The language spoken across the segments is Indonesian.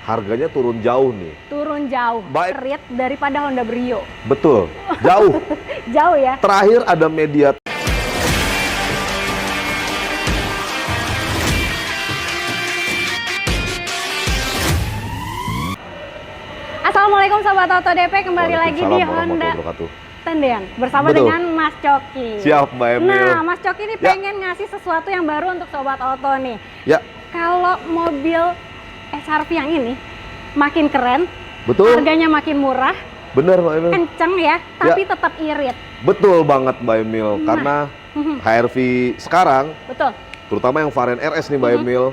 harganya turun jauh nih. Turun jauh. Baik. Irit daripada Honda Brio. Betul, jauh. Jauh ya. Terakhir ada media. Assalamualaikum Sobat Auto DP, kembali lagi di Waalaikumsalam Honda warahmatullahi wabarakatuh. Tendean bersama Betul. dengan Mas Coki. Siap, Mbak Emil. Nah, Mas Coki ini Ya. pengen ngasih sesuatu yang baru untuk Sobat Auto nih. Ya, Kalau mobil SRV yang ini makin keren, betul. harganya makin murah, Bener, Mbak Emil. kenceng ya, tapi tetap irit. Betul banget, Mbak Emil. Nah. Karena HRV sekarang, Betul. terutama yang varian RS nih, Mbak Emil,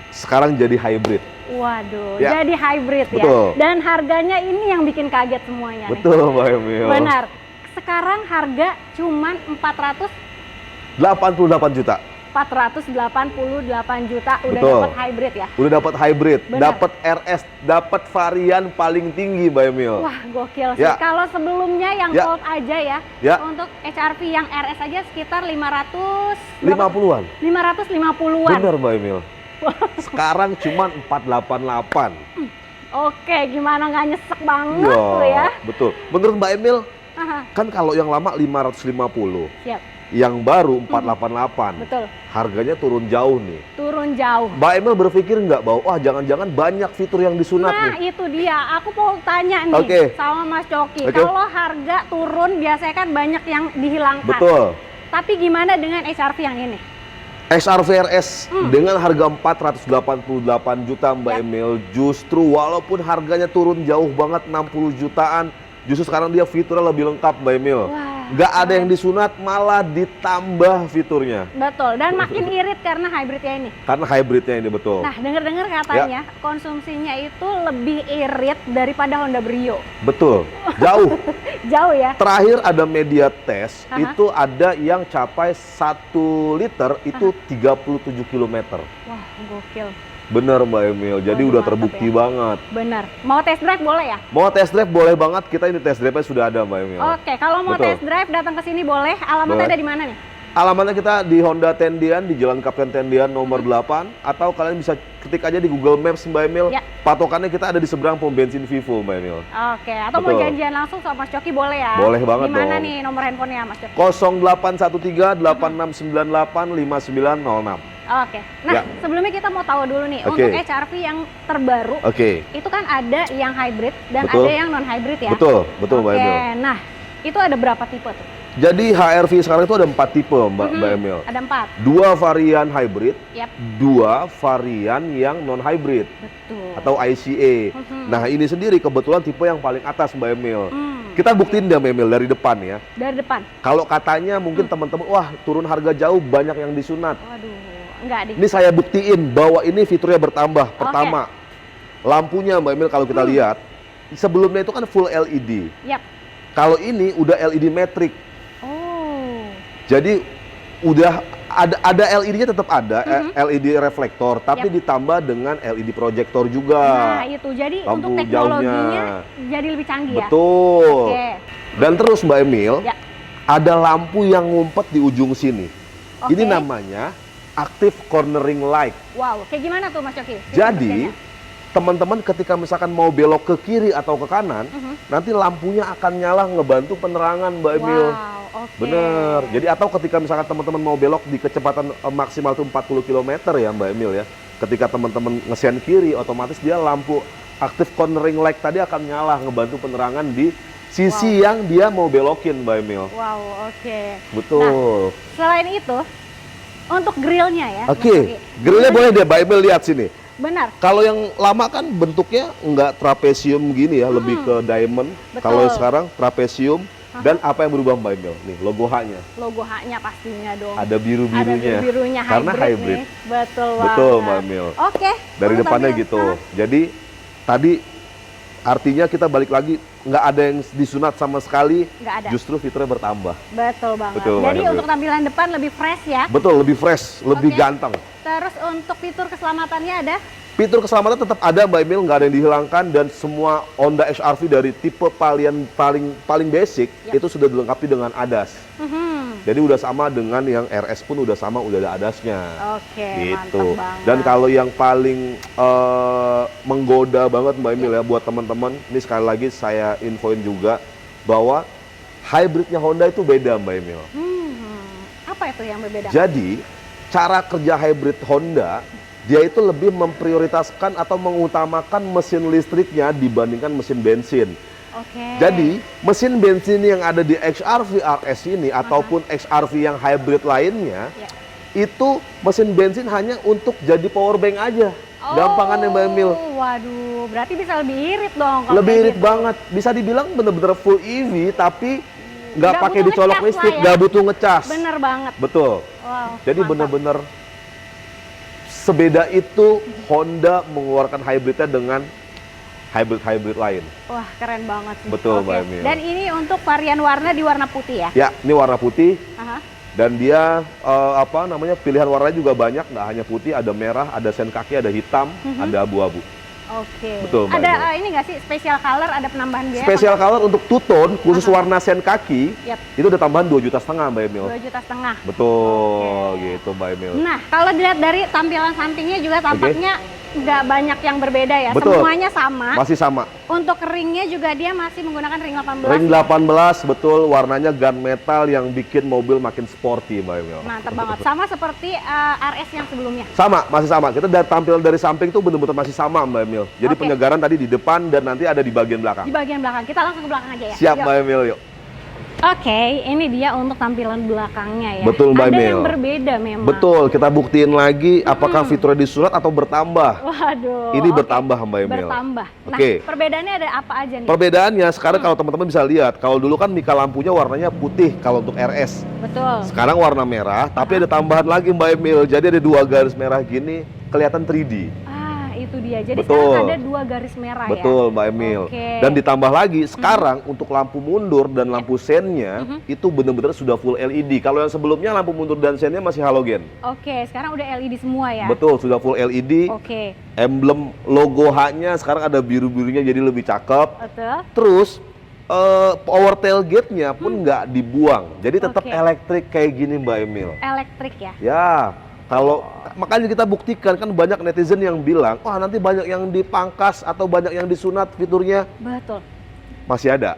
sekarang jadi hybrid. Waduh, Ya. jadi hybrid ya. Betul. Dan harganya ini yang bikin kaget semuanya nih. Betul, Mbak Emil. Benar. Sekarang harga cuman 88 juta. 488 juta udah Betul. dapat hybrid ya. Udah dapat hybrid, Benar. dapat RS, dapat varian paling tinggi, Mbak Emil. Wah, gokil sih. Ya. Kalau sebelumnya yang Ya. Colt aja ya, Ya. untuk HRV yang RS aja sekitar 50-an. 550-an. Bener, Mbak Emil. Sekarang cuman 488. Oke, gimana nggak nyesek banget tuh ya. Betul. Menurut Mbak Emil, Aha, kan kalau yang lama 550, siap. yang baru 488. Betul. Harganya turun jauh nih. Turun jauh. Mbak Emil berpikir nggak bahwa, wah jangan-jangan banyak fitur yang disunat Nah, nih. itu dia. Aku mau tanya nih Oke. sama Mas Coki. Oke. Kalau harga turun biasanya kan banyak yang dihilangkan. Betul. Tapi gimana dengan HRV yang ini? XRV RS dengan harga 488 juta, Mbak Ya. Emil, justru walaupun harganya turun jauh banget 60 jutaan, justru sekarang dia fiturnya lebih lengkap, Mbak Emil. Wah, Nggak ada yang disunat, malah ditambah fiturnya. betul. Dan makin irit karena hybridnya ini. Karena hybridnya ini betul. Nah, dengar-dengar katanya konsumsinya itu lebih irit daripada Honda Brio. Betul, jauh. Jauh ya. Terakhir ada media tes, Aha. itu ada yang capai 1 liter itu 37 km. Wah, gokil. Bener, Mbak Emil, jadi Waduh, udah mantap terbukti ya. banget. Benar. Mau test drive boleh ya? Mau test drive boleh banget, kita ini test drive-nya sudah ada, Mbak Emil. Oke, kalau mau Betul. test drive datang ke sini boleh. Alamatnya Boleh. ada di mana nih? Alamatnya kita di Honda Tendian, di Jalan Kapten Tendian nomor 8, atau kalian bisa ketik aja di Google Maps, Mbak Emil. Ya. Patokannya kita ada di seberang pom bensin Vivo, Mbak Emil. Oke, atau mau Betul. janjian langsung sama Mas Coki boleh ya? Boleh banget Di mana dong. nih nomor handphonenya Mas Coki? 0813-8698-5906. Oke. Nah, Ya. sebelumnya kita mau tahu dulu nih, Oke. untuk HRV yang terbaru, Oke, itu kan ada yang hybrid dan Betul. ada yang non-hybrid ya? betul, betul, Mbak Oke, Emil. nah itu ada berapa tipe tuh? Jadi HRV sekarang itu ada 4 tipe, Mbak Emil. Ada 4. 2 varian hybrid, Yap, 2 varian yang non-hybrid betul. atau ICE. Mhm. Nah, ini sendiri kebetulan tipe yang paling atas, Mbak Emil. Hmm, Kita buktiin deh, Mbak Emil, dari depan ya. dari depan. Kalau katanya mungkin teman-teman, wah turun harga jauh, banyak yang disunat. Waduh, enggak deh. Ini saya buktiin bahwa ini fiturnya bertambah. Pertama, lampunya, Mbak Emil, kalau kita lihat, sebelumnya itu kan full LED. Yap. Kalau ini udah LED matrix. Oh, Jadi udah ada LED-nya tetap ada, LED reflektor, tapi Yap. ditambah dengan LED proyektor juga. nah itu jadi lampu untuk teknologinya jauhnya. jadi lebih canggih ya? Betul. Oke. Dan terus, Mbak Emil, Ya. ada lampu yang ngumpet di ujung sini. Oke. Ini namanya active cornering light. Wow, kayak gimana tuh Mas Coki? Jadi, teman-teman ketika misalkan mau belok ke kiri atau ke kanan, Mhm. nanti lampunya akan nyala ngebantu penerangan, Mbak Emil. Wow, oke. Bener. Jadi atau ketika misalkan teman-teman mau belok di kecepatan maksimal tuh 40 km ya, Mbak Emil ya. Ketika teman-teman ngesen kiri, otomatis dia lampu active cornering light tadi akan nyala ngebantu penerangan di sisi yang dia mau belokin, Mbak Emil. Wow, oke. Betul. Selain itu, untuk grillnya ya. Mas Oke, Coki. grillnya boleh deh, Mbak Emil lihat sini. Benar. Kalau yang lama kan bentuknya nggak trapesium gini ya, lebih ke diamond. Betul. Kalau yang sekarang trapesium. Dan apa yang berubah, Mbak Emil? Nih, logo H-nya. Logo H-nya pastinya dong. Ada biru-birunya. Ada birunya Karena hybrid. nih. Betul banget. Betul, Mbak Emil. Oke. Dari untuk depannya tampilan- gitu. Hah? Jadi tadi artinya kita balik lagi, nggak ada yang disunat sama sekali. Nggak ada. Justru fiturnya bertambah. Betul banget. Betul, Mbak Jadi Emil. untuk tampilan depan lebih fresh ya. Betul, lebih fresh, lebih Oke. ganteng. Terus untuk fitur keselamatannya ada? Fitur keselamatan tetap ada Mbak Emil, nggak ada yang dihilangkan, dan semua Honda HR-V dari tipe paling basic itu sudah dilengkapi dengan ADAS. Jadi udah sama dengan yang RS pun udah sama, udah ada ADAS-nya. Oke, gitu. mantap banget. Dan kalau yang paling menggoda banget Mbak Emil ya buat teman-teman, ini sekali lagi saya infoin juga bahwa hybridnya Honda itu beda Mbak Emil. Apa itu yang berbeda? Jadi cara kerja hybrid Honda, dia itu lebih memprioritaskan atau mengutamakan mesin listriknya dibandingkan mesin bensin. Oke. Jadi mesin bensin yang ada di HR-V RS ini ataupun HR-V yang hybrid lainnya, itu mesin bensin hanya untuk jadi power bank aja. Gampangannya Mbak Emil. Waduh, berarti bisa lebih irit dong kalau Lebih kayak irit gitu. banget. Bisa dibilang bener-bener full EV tapi nggak pakai butuh dicolok ngecas listrik, lah ya. nggak butuh ngecas. Bener banget. Betul. Wow, Jadi mantap. bener-bener sebeda itu Honda mengeluarkan hybridnya dengan hybrid lain. Wah, keren banget sih. Betul, Oke. Mbak Emil. Dan ini untuk varian warna di warna putih ya? Ya, ini warna putih. Aha. Dan dia pilihan warnanya juga banyak, nggak hanya putih, ada merah, ada sen kaki, ada hitam, ada abu-abu. Oke. Betul, Mbak Ada Emil. ini nggak sih special color, ada penambahan biaya? Special color untuk two-tone khusus warna sen kaki, Yap. itu udah tambahan 2,5 juta Mbak Emil. 2,5 juta. Betul, Oke. gitu Mbak Emil. Nah, kalau dilihat dari tampilan sampingnya juga tampaknya nggak banyak yang berbeda ya. Betul. Semuanya sama. Masih sama. Untuk ringnya juga dia masih menggunakan ring 18. Ring 18, betul, warnanya gunmetal yang bikin mobil makin sporty Mbak Emil. Mantap banget. Sama seperti RS yang sebelumnya. Sama, masih sama. Kita tampilan dari samping tuh bener-bener masih sama Mbak Emil. Jadi Oke. penyegaran tadi di depan dan nanti ada di bagian belakang. Di bagian belakang. Kita langsung ke belakang aja ya. Siap Yuk. Mbak Emil, yuk. Oke, ini dia untuk tampilan belakangnya ya. Betul, Mbak Ada Emil. yang berbeda memang. Betul, kita buktiin lagi apakah fiturnya disurat atau bertambah. Waduh. Ini oke. bertambah Mbak Emil. Bertambah. Nah, Oke. perbedaannya ada apa aja nih? Perbedaannya sekarang kalau teman-teman bisa lihat, kalau dulu kan mika lampunya warnanya putih kalau untuk RS. Betul. Sekarang warna merah, tapi ada tambahan lagi Mbak Emil. Jadi ada 2 garis merah gini, kelihatan 3D. Itu dia. Jadi Betul. sekarang ada 2 garis merah ya. Betul Mbak Emil. Oke. Dan ditambah lagi sekarang untuk lampu mundur dan lampu sennya itu benar-benar sudah full LED. Kalau yang sebelumnya lampu mundur dan sennya masih halogen. Oke, sekarang udah LED semua ya. Betul, sudah full LED. Oke. Emblem logo H-nya sekarang ada biru-birunya jadi lebih cakep. Betul. Terus power tailgate-nya pun nggak dibuang. Jadi tetap Oke. elektrik kayak gini Mbak Emil. Elektrik ya. Ya, kalau makanya kita buktikan kan banyak netizen yang bilang, wah nanti banyak yang dipangkas atau banyak yang disunat fiturnya. Betul. Masih ada.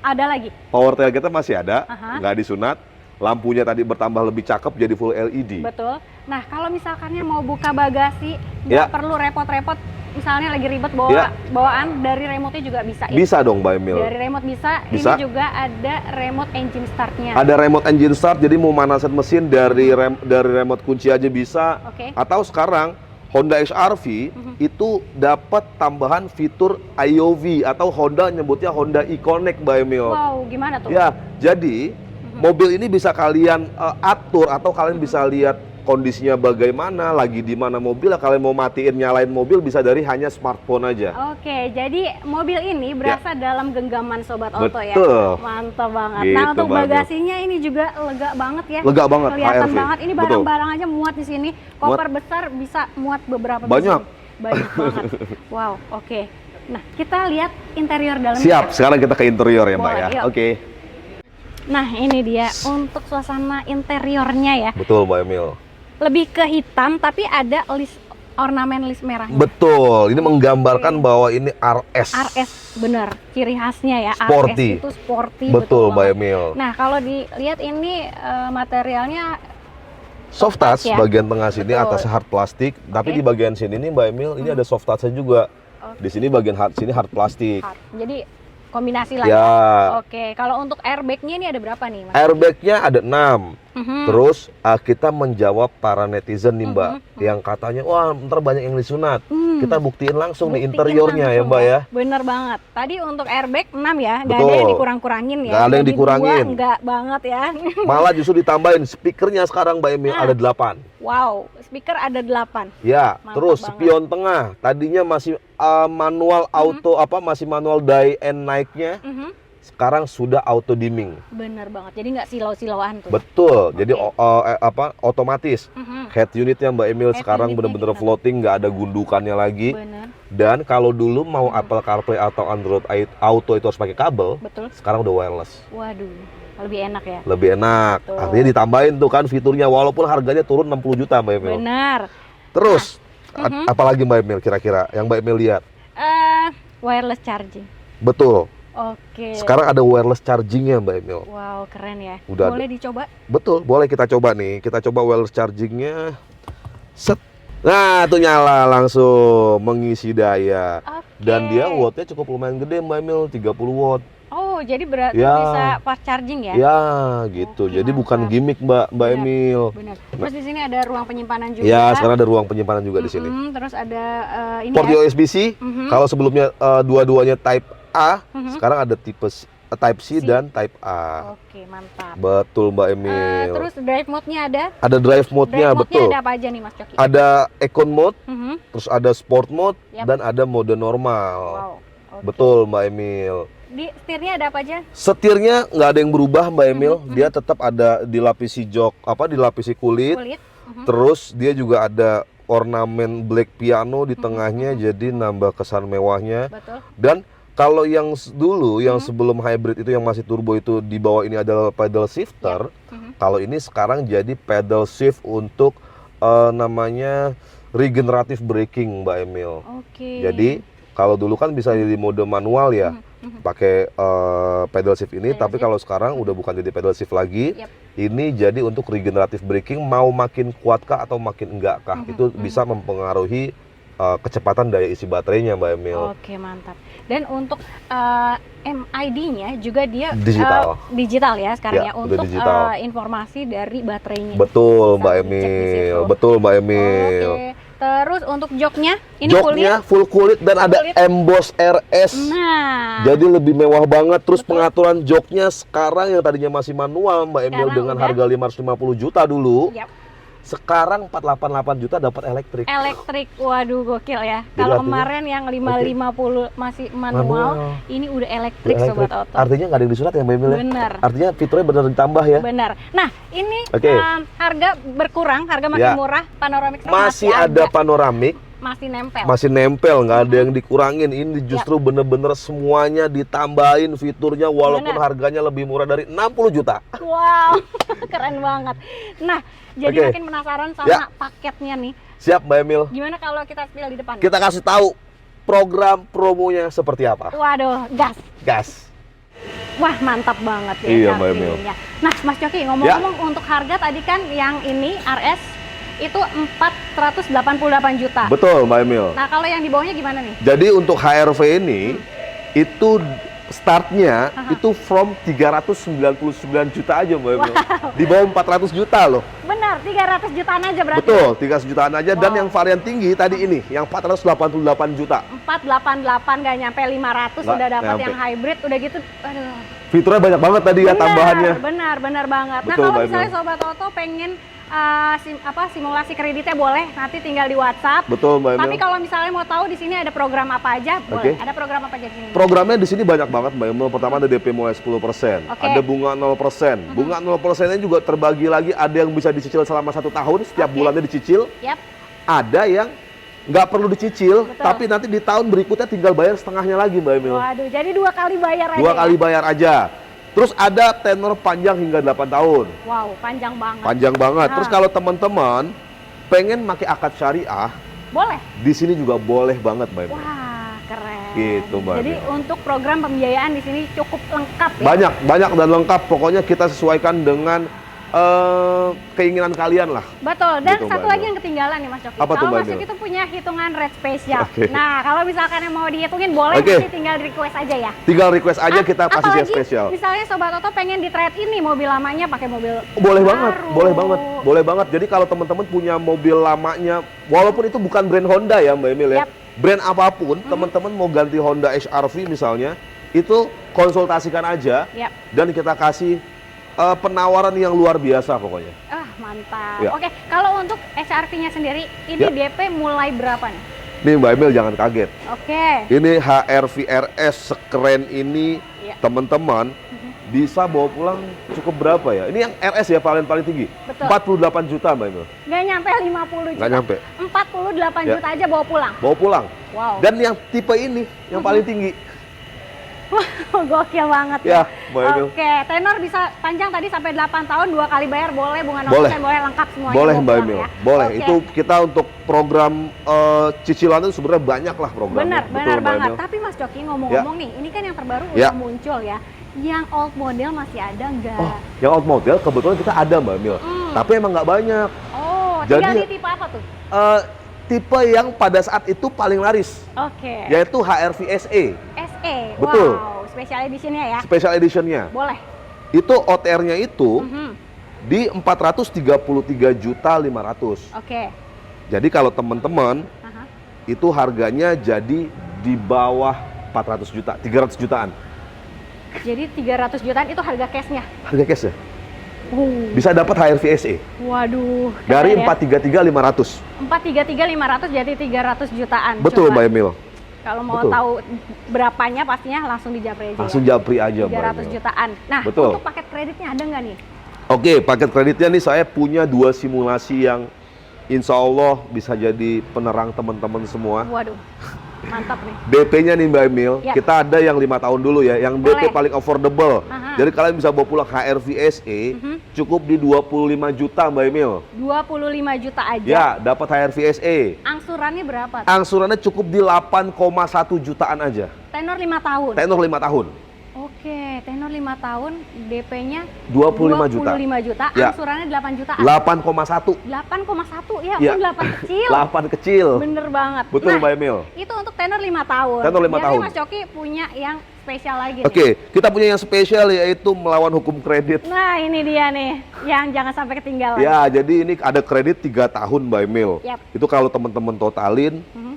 Ada lagi. Power tailgate masih ada, Aha. nggak disunat. Lampunya tadi bertambah lebih cakep jadi full LED. Betul. Nah, kalau misalkannya mau buka bagasi, Ya. nggak perlu repot-repot. Misalnya lagi ribet Ya. bawaan dari remote-nya juga bisa. ya? Bisa dong Mbak Emil. Dari remote bisa. Bisa. Ini juga ada remote engine start-nya. Ada remote engine start, jadi mau manasin mesin dari remote kunci aja bisa. Oke. Atau sekarang Honda HR-V itu dapat tambahan fitur IOV atau Honda nyebutnya Honda e-Connect Mbak Emil. Wow, gimana tuh? Ya, jadi mobil ini bisa kalian atur atau kalian bisa lihat kondisinya bagaimana, lagi di mana mobil, kalian mau matiin nyalain mobil bisa dari hanya smartphone aja. Oke, jadi mobil ini berasa dalam genggaman Sobat Oto ya. Betul. Mantap banget. Gitu, Nah, untuk Mbak Emil. bagasinya ini juga lega banget ya. Lega banget, Kelihatan HRV. banget. Ini Betul. barang-barang aja muat di sini. Koper besar bisa muat beberapa di Banyak. sini. Banyak banget. Wow, oke. Nah, kita lihat interior dalamnya. Siap, sekarang kita ke interior ya Mbak Boleh, ya. yuk. Oke. Nah, ini dia untuk suasana interiornya ya. Betul Mbak Emil. Lebih ke hitam tapi ada ornamen list merah. Betul, ini menggambarkan bahwa ini RS. RS bener, ciri khasnya ya. Sporty. RS itu sporty. Betul Mbak banget. Emil. Nah, kalau dilihat ini materialnya Soft touch ya. bagian tengah sini Betul. atasnya hard plastik, tapi Oke. di bagian sini nih Mbak Emil ini ada soft touch juga. Oke. Di sini bagian sini hard plastik. hard. Jadi kombinasi lah Ya. Oke, kalau untuk airbagnya ini ada berapa nih, Mas? Airbagnya ada 6. Mhm. Terus kita menjawab para netizen nih Mbak, yang katanya wah ntar banyak yang disunat. Kita buktiin langsung nih Buktiin interiornya ya langsung Mbak ya. Bener banget. Tadi untuk airbag 6 ya, nggak ada Betul. yang dikurang-kurangin ya. Nggak ada yang Jadi dikurangin. 2 nggak banget ya. Malah justru ditambahin speakernya sekarang Mbak Emil ada 8. Wow, speaker ada 8. Ya, Mantap terus banget. spion tengah tadinya masih manual auto masih manual die and naiknya. Mhm. sekarang sudah auto dimming. Bener banget. Jadi nggak silau-silauan tuh. Betul. Jadi Oke. otomatis. Head unitnya Mbak Emil Head sekarang unitnya bener-bener gimana? floating, nggak ada gundukannya lagi. Bener. Dan kalau dulu mau Apple CarPlay atau Android Auto itu harus pakai kabel, Betul. sekarang udah wireless. Waduh, lebih enak ya. Lebih enak. Betul. Artinya ditambahin tuh kan fiturnya, walaupun harganya turun 60 juta Mbak Emil. Benar. Terus, Mhm. apalagi Mbak Emil kira-kira yang Mbak Emil lihat? Wireless charging. Betul. Oke. Sekarang ada wireless chargingnya Mbak Emil. Wow, keren ya. Udah Boleh dicoba? Betul, boleh kita coba nih. Kita coba wireless chargingnya. Set. Nah, itu nyala langsung mengisi daya. Oke. Dan dia wattnya cukup lumayan gede Mbak Emil, 30 watt. Oh, jadi berarti Ya. bisa fast charging ya? Ya, gitu. Oke, Jadi bukan mantap. gimmick Mbak Benar. Emil. Benar. Terus di sini ada ruang penyimpanan juga. Ya, sekarang ada ruang penyimpanan juga di sini. Terus ada ini Port ya. USB-C. Mhm. Kalau sebelumnya dua-duanya Type A, Mhm. sekarang ada Type C C. dan Type A. Oke, mantap. Betul Mbak Emil. Terus drive mode-nya ada? Ada drive mode-nya, Drive mode-nya betul. ada apa aja nih Mas Coki? Ada Econ mode, Mhm. terus ada Sport mode, Yap. dan ada mode normal. Wow. Oke. Betul Mbak Emil. Di setirnya ada apa aja? Setirnya nggak ada yang berubah Mbak Emil. Mhm. Dia tetap ada dilapisi dilapisi kulit. Kulit. Mhm. Terus dia juga ada ornamen black piano di Mhm. tengahnya, jadi nambah kesan mewahnya. Betul. Dan kalau yang dulu, yang Mhm. sebelum hybrid itu yang masih turbo itu di bawah ini adalah pedal shifter. Mhm. Kalau ini sekarang jadi pedal shift untuk namanya regenerative braking Mbak Emil. Oke. Jadi kalau dulu kan bisa di mode manual ya, Mhm. pakai pedal shift ini, Pedal tapi shift. kalau sekarang udah bukan jadi pedal shift lagi. Yap. Ini jadi untuk regenerative braking, mau makin kuatkah atau makin enggak kah, Mhm, itu mhm. bisa mempengaruhi kecepatan daya isi baterainya Mbak Emil. Oke, mantap. Dan untuk MID-nya juga dia Digital. digital ya sekarang Ya, ya, udah untuk digital. informasi dari baterainya. Betul Bisa Mbak dicek di Emil, situ. betul Mbak Emil. Oke. Terus untuk joknya ini Joknya kulit. full kulit dan ada Kulit. emboss RS. Nah, Jadi lebih mewah banget. Terus Betul. pengaturan joknya sekarang yang tadinya masih manual Mbak Emil Sekarang dengan udah. harga 550 juta dulu. Yap. Sekarang 488 juta dapat elektrik. Elektrik, waduh gokil ya. Jadi Kalau artinya- kemarin yang 550 masih manual, ini udah elektrik Elektrik. Sobat Auto. Artinya nggak ada yang disurat ya Mbak Emil ya? Bener. Artinya fiturnya benar ditambah ya? Benar. Nah, ini Oke. harga berkurang, harga makin Ya. murah. Panoramic Star Masih ada panoramik, masih nempel. masih nempel, nggak ada yang dikurangin. Ini justru bener-bener semuanya ditambahin fiturnya walaupun Bener. harganya lebih murah dari 60 juta. Wow, keren banget. Nah, jadi Oke. makin penasaran sama Ya. paketnya nih. Siap Mbak Emil? Gimana kalau kita spill di depan? Kita kasih tahu program promonya seperti apa. Waduh, gas. Gas. Wah, mantap banget ya. Iya, Mbak chargingnya. Emil. Nah, Mas Coki, ngomong-ngomong untuk harga tadi kan yang ini RS itu 488 juta. Betul Mbak Emil. Nah, kalau yang di bawahnya gimana nih? Jadi untuk HRV ini itu startnya Aha. itu from 399 juta aja Mbak Emil. Di bawah 400 juta loh. Benar, 300 jutaan aja berarti. Betul, 300 jutaan aja. Dan Wow. yang varian tinggi tadi ini yang 488 juta. 488 gak nyampe 500 Nggak udah dapat nyampe. yang hybrid udah gitu. Aduh. Fiturnya banyak banget tadi ya tambahannya. Benar banget. Nah, Betul, kalau Mbak misalnya Emil. Sobat Auto pengen simulasi kreditnya boleh, nanti tinggal di WhatsApp. Betul Mbak Emil. Tapi kalau misalnya mau tahu di sini ada program apa aja, boleh. Oke. Ada program apa aja di sini? Programnya di sini banyak banget Mbak Emil. Pertama ada DP mulai 10%, Oke. ada bunga 0%. Bunga 0%-nya juga terbagi lagi, ada yang bisa dicicil selama 1 tahun, setiap Oke. bulannya dicicil. Yap. Ada yang nggak perlu dicicil, Betul. tapi nanti di tahun berikutnya tinggal bayar setengahnya lagi Mbak Emil. Waduh, jadi 2 kali bayar aja. 2 kali ya? bayar aja. Terus ada tenor panjang hingga 8 tahun. Wow, panjang banget. Panjang banget. Ah. Terus kalau teman-teman pengen pakai akad syariah, Boleh. di sini juga boleh banget Mbak Emil. Wah, keren. Gitu, Mbak Jadi Emil. untuk program pembiayaan di sini cukup lengkap ya. Banyak dan lengkap. Pokoknya kita sesuaikan dengan keinginan kalian lah. Betul. Dan Gitu, satu Mbak lagi Emil. yang ketinggalan nih Mas Coki. Apa tuh, Kalau Mbak Mas Emil? Coki itu punya hitungan rate spesial. Oke. Nah, kalau misalkan yang mau dihitungin boleh, Oke. nanti tinggal di request aja ya. Tinggal request aja kita kasih yang Apalagi spesial. misalnya Sobat Auto pengen di trade ini mobil lamanya pakai mobil Boleh banget, baru. boleh banget. Jadi kalau teman-teman punya mobil lamanya, walaupun itu bukan brand Honda ya Mbak Emil ya, Yap. brand apapun, teman-teman mau ganti Honda HR-V misalnya, itu konsultasikan aja Yap. dan kita kasih penawaran yang luar biasa pokoknya. Ah, mantap. Ya. Oke, kalau untuk HRV-nya sendiri ini Ya. DP mulai berapa nih? Nih Mbak Emil jangan kaget. Oke. Ini HR-V RS sekeren ini, Iya. teman-teman bisa bawa pulang cukup berapa ya? Ini yang RS ya paling tinggi. Betul. 48 juta Mbak Emil. Nggak nyampe 50 juta. Nggak nyampe. 48 Ya. juta aja bawa pulang. Bawa pulang. Wow. Dan yang tipe ini yang paling tinggi. Gokil banget Ya, Mbak Emil. Oke, tenor bisa panjang tadi sampai 8 tahun, 2 kali bayar boleh, bunga 0% Boleh. boleh, lengkap semuanya. Boleh bawa Mbak pulang Emil, ya. boleh. Oke. Itu kita untuk program cicilan itu sebenarnya banyak lah programnya. Benar, Betul, benar Mbak banget. Emil. Tapi Mas Coki ngomong-ngomong nih, ini kan yang terbaru Ya. udah muncul ya. Yang old model masih ada nggak? Oh, yang old model kebetulan kita ada Mbak Emil. Tapi emang nggak banyak. Oh, Jadi- tinggal di tipe apa tuh? Tipe yang pada saat itu paling laris, Oke. yaitu HR-V SE. SE. Betul. Wow, special editionnya ya. Special Editionnya. Boleh. Itu OTR-nya itu Mhm. di 433.500.000. Oke. Jadi kalau teman-teman Aha. itu harganya jadi di bawah 400 juta, 300 jutaan. Jadi 300 jutaan itu harga cashnya. Harga cash ya. Bisa dapat HR-V SE Waduh. dari keren ya. 433.500. 433.500 jadi 300 jutaan. Betul Coba. Mbak Emil. Kalau mau Betul. tahu berapanya pastinya langsung di Japri aja Langsung ya. japri aja Mbak 300 Emil. jutaan. Nah, Betul. untuk paket kreditnya ada nggak nih? Oke, paket kreditnya nih saya punya 2 simulasi yang insya Allah bisa jadi penerang teman-teman semua. Waduh, mantap nih. DP-nya nih Mbak Emil, Ya. kita ada yang 5 tahun dulu ya, yang DP Boleh. paling affordable. Aha. Jadi kalian bisa bawa pulang HR-V SE cukup di 25 juta Mbak Emil. 25 juta aja. Ya, dapat HR-V SE. Angsurannya berapa? Angsurannya cukup di 8,1 jutaan aja. Tenor 5 tahun. Tenor 5 tahun. Oke, tenor 5 tahun, DP-nya 25 juta. 25 juta, Ya. angsurannya 8 jutaan. 8,1. 8,1, ya Ya. ampun 8 kecil. 8 kecil. Bener banget. Betul Nah, Mbak Emil. itu untuk tenor 5 tahun. Tenor 5 Biasanya tahun. Mas Coki punya yang spesial lagi nih. Oke, kita punya yang spesial yaitu melawan hukum kredit. Nah, ini dia nih, yang jangan sampai ketinggalan. Ya, jadi ini ada kredit 3 tahun Mbak Emil. Yap. Itu kalau teman-teman totalin, Mhm.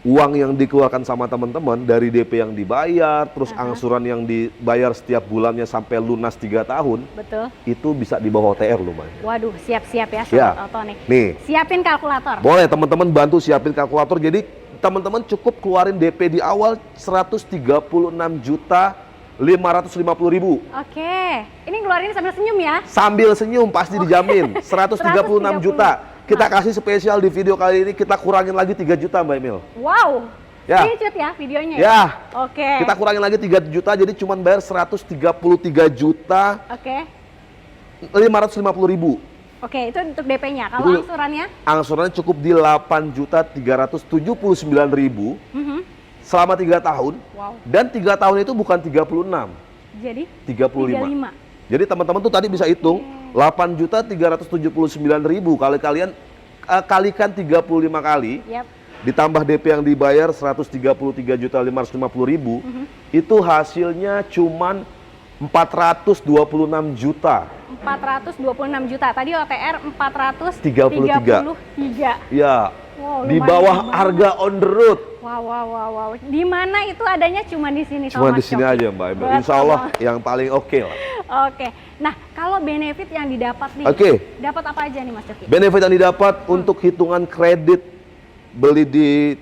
uang yang dikeluarkan sama teman-teman dari DP yang dibayar, terus angsuran yang dibayar setiap bulannya sampai lunas 3 tahun, Betul. itu bisa di bawah OTR loh Mbak. Waduh, siap-siap ya Ya. Sobat Auto nih. Nih, Siapin kalkulator. boleh teman-teman bantu siapin kalkulator. Jadi teman-teman cukup keluarin DP di awal 136 juta 550.000. Oke, ini ngeluarin sambil senyum ya. Sambil senyum pasti dijamin 136 juta. Kita kasih spesial di video kali ini, kita kurangin lagi 3 juta Mbak Emil. Wow. Ya. Screenshot ya videonya. Ya, Oke. kita kurangin lagi 3 juta, jadi cuma bayar 133 juta Oke. 550.000. Oke, itu untuk DP-nya. Kalau Itu- angsurannya? Angsurannya cukup di 8.379.000 Mhm. selama 3 tahun. Wow. Dan 3 tahun itu bukan 36, Jadi 35. 35. Jadi teman-teman tuh tadi bisa hitung 8.379.000 kali kalian kalikan 35 kali Yap. ditambah DP yang dibayar 133.550.000 itu hasilnya cuman 426 juta. 426 juta. Tadi OTR 33. 433. Ya, Wow, di lumayan bawah banget. harga on the road. Wow, wow, wow, wow. Di mana itu adanya cuma di sini Cuma sama di Mas sini Coki. aja Mbak Emil. Betul Insya Allah banget. yang paling oke lah. Oke. Nah, kalau benefit yang didapat nih. Oke. Dapat apa aja nih Mas Coki? Benefit yang didapat untuk hitungan kredit beli di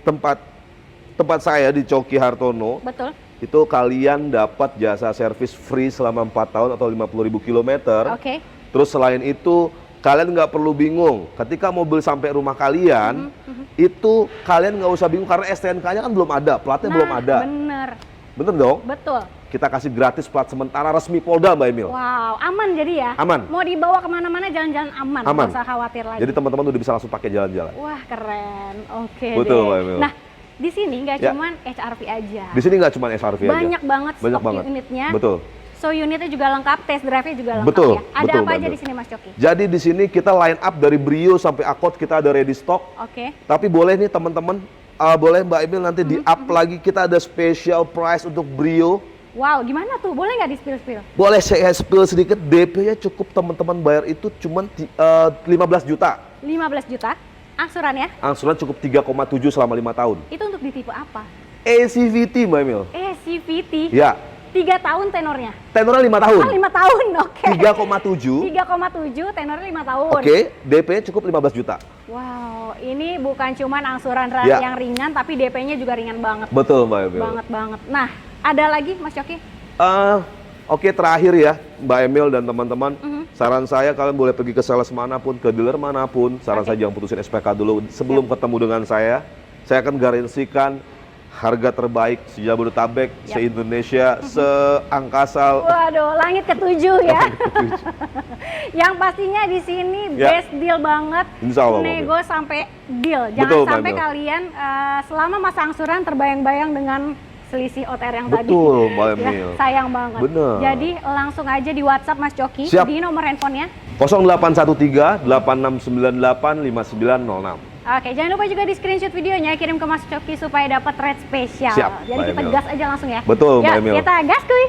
tempat saya di Coki Hartono, Betul. itu kalian dapat jasa servis free selama 4 tahun atau 50.000 kilometer. Oke. Terus selain itu kalian nggak perlu bingung ketika mobil sampai rumah kalian, itu kalian nggak usah bingung karena STNK-nya kan belum ada, platnya belum ada. Bener. Bener dong? Betul. Kita kasih gratis plat sementara resmi Polda Mbak Emil. Wow, aman jadi ya? Aman. Mau dibawa kemana-mana jalan-jalan aman. Aman. Nggak usah khawatir lagi. Jadi teman-teman udah bisa langsung pakai jalan-jalan. Wah, keren. Oke Betul, deh. Mbak Emil. Nah, di sini nggak Ya. cuman HRV aja. Di sini nggak cuma SRV aja. Banyak banget Banyak stok banget. unitnya. Betul. So unitnya juga lengkap, test drive-nya juga lengkap Betul, ya. Ada betul, apa Mbak aja Emil. di sini Mas Coki? Jadi di sini kita line up dari Brio sampai Accord kita ada ready stock. Oke. Tapi boleh nih teman-teman, boleh Mbak Emil nanti di up lagi kita ada special price untuk Brio. Wow, gimana tuh? Boleh nggak di spill-spill? Boleh saya spill sedikit, DP-nya cukup teman-teman bayar itu cuman 15 juta. 15 juta. Angsurannya? Angsuran cukup 3,7 selama 5 tahun. Itu untuk di tipe apa? ACVT Mbak Emil. CVT. Ya, 3 tahun tenornya. tenornya 5 tahun. 5 tahun, oke. 3,7. 3,7 tenornya 5 tahun. Oke, DP-nya cukup 15 juta. Wow, ini bukan cuman angsuran Ya. yang ringan, tapi DP-nya juga ringan banget. Betul Mbak Emil. Banget. Nah, ada lagi Mas Coki? Oke, terakhir ya Mbak Emil dan teman-teman, Mhm. saran saya kalian boleh pergi ke sales manapun, ke dealer manapun, saran Oke. saya jangan putusin SPK dulu sebelum ketemu dengan saya akan garansikan harga terbaik se-Jabodetabek, Yap. se-Indonesia, se-Angkasa. Waduh, langit ketujuh ya. Yang pastinya di sini Ya. best deal banget. Insya Allah, Mbak Nego sampai deal. Jangan Betul, Mbak sampai Emil. kalian selama masa angsuran terbayang-bayang dengan selisih OTR yang tadi. Betul, Mbak Ya, Emil. sayang banget. Bener. Jadi langsung aja di WhatsApp Mas Coki Siap. di nomor handphonenya. 0813 8698 5906. Oke, jangan lupa juga di screenshot videonya kirim ke Mas Coki supaya dapat rate spesial. Siap, Jadi Mbak kita Emil. gas aja langsung ya. Betul, Mbak Yuk, Emil. kita gas kuy.